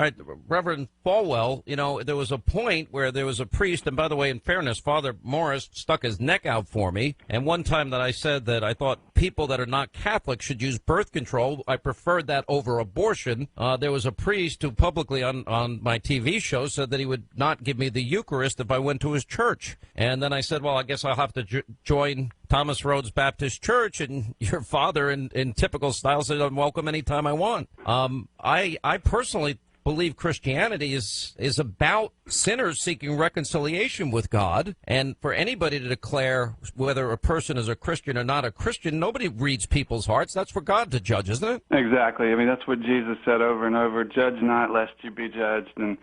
All right, Reverend Falwell, you know, there was a point where there was a priest, and by the way, in fairness, Father Morris stuck his neck out for me, and one time that I said that I thought people that are not Catholic should use birth control, I preferred that over abortion. There was a priest who publicly on my TV show said that he would not give me the Eucharist if I went to his church. And then I said, well, I guess I'll have to join Thomas Rhodes Baptist Church, and your father, in typical style, said I'm welcome anytime I want. I personally believe Christianity is about sinners seeking reconciliation with God, and for anybody to declare whether a person is a Christian or not a Christian, nobody reads people's hearts. That's for God to judge, isn't it? Exactly. I mean, that's what Jesus said over and over, judge not lest you be judged. And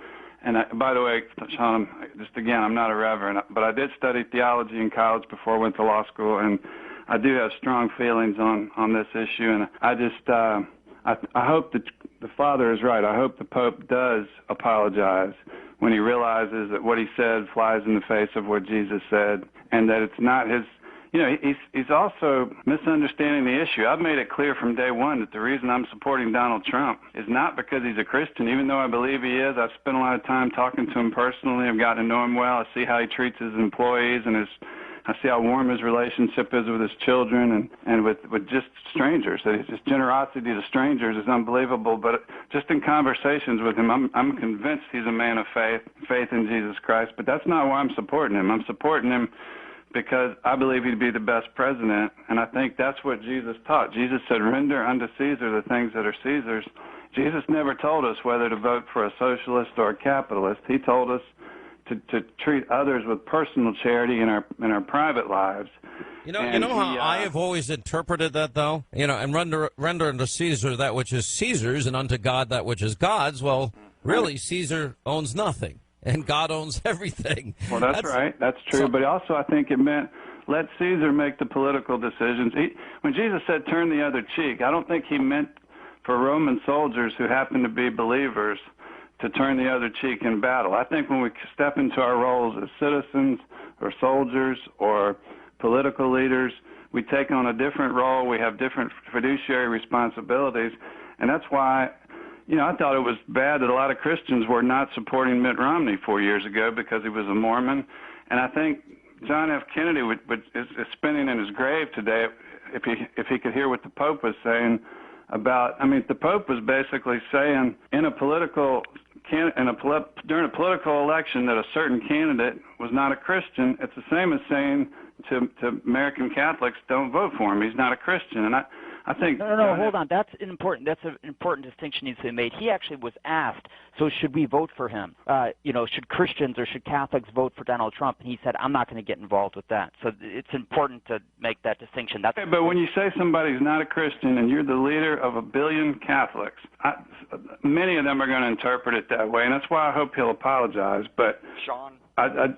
by the way, Sean, just again, I'm not a reverend, but I did study theology in college before I went to law school, and I do have strong feelings on this issue, and I just I hope that the Father is right. I hope the Pope does apologize when he realizes that what he said flies in the face of what Jesus said, and that it's not his. You know, he's also misunderstanding the issue. I've made it clear from day one that the reason I'm supporting Donald Trump is not because he's a Christian, even though I believe he is. I've spent a lot of time talking to him personally. I've gotten to know him well. I see how he treats his employees, and I see how warm his relationship is with his children and with just strangers. His generosity to strangers is unbelievable. But just in conversations with him, I'm convinced he's a man of faith in Jesus Christ. But that's not why I'm supporting him. I'm supporting him because I believe he'd be the best president, and I think that's what Jesus taught. Jesus said, render unto Caesar the things that are Caesar's. Jesus never told us whether to vote for a socialist or a capitalist. He told us to treat others with personal charity in our private lives. You know how I have always interpreted that, though? You know, and render unto Caesar that which is Caesar's, and unto God that which is God's. Well, really, Caesar owns nothing, and God owns everything. Well, that's right. That's true. So, but also I think it meant let Caesar make the political decisions. When Jesus said turn the other cheek, I don't think he meant for Roman soldiers who happen to be believers to turn the other cheek in battle. I think when we step into our roles as citizens or soldiers or political leaders, we take on a different role. We have different fiduciary responsibilities, and that's why, you know, I thought it was bad that a lot of Christians were not supporting Mitt Romney 4 years ago because he was a Mormon, and I think John F. Kennedy is spinning in his grave today if he could hear what the Pope was saying about. I mean, the Pope was basically saying during a political election that a certain candidate was not a Christian. It's the same as saying to American Catholics, don't vote for him. He's not a Christian. And I think no, hold on. That's an important distinction needs to be made. He actually was asked, so should we vote for him? Should Christians or should Catholics vote for Donald Trump? And he said, I'm not going to get involved with that. So it's important to make that distinction. Okay, but when you say somebody's not a Christian and you're the leader of 1 billion Catholics, many of them are going to interpret it that way, and that's why I hope he'll apologize. But Sean,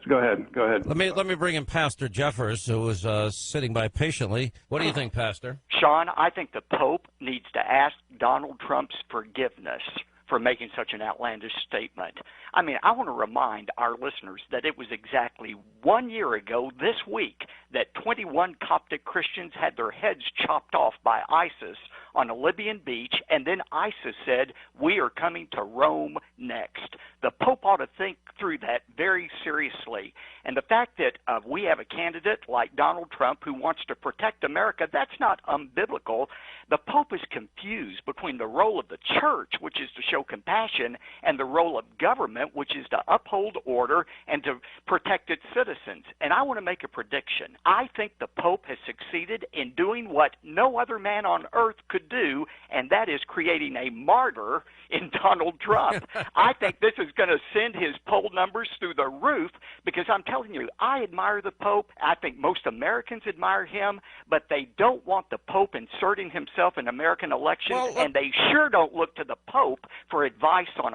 go ahead. Let me bring in Pastor Jeffress, who was sitting by patiently. What do you think, Pastor? Sean, I think the Pope needs to ask Donald Trump's forgiveness for making such an outlandish statement. I mean, I want to remind our listeners that it was exactly 1 year ago this week that 21 Coptic Christians had their heads chopped off by ISIS on a Libyan beach, and then ISIS said, we are coming to Rome next. The Pope ought to think through that very seriously. And the fact that we have a candidate like Donald Trump who wants to protect America, that's not unbiblical. The Pope is confused between the role of the church, which is to show compassion, and the role of government, which is to uphold order and to protect its citizens. And I want to make a prediction. I think the Pope has succeeded in doing what no other man on earth could do, and that is creating a martyr in Donald Trump. I think this is going to send his poll numbers through the roof, because I'm telling you, I admire the Pope. I think most Americans admire him, but they don't want the Pope inserting himself in American elections, and they sure don't look to the Pope for advice on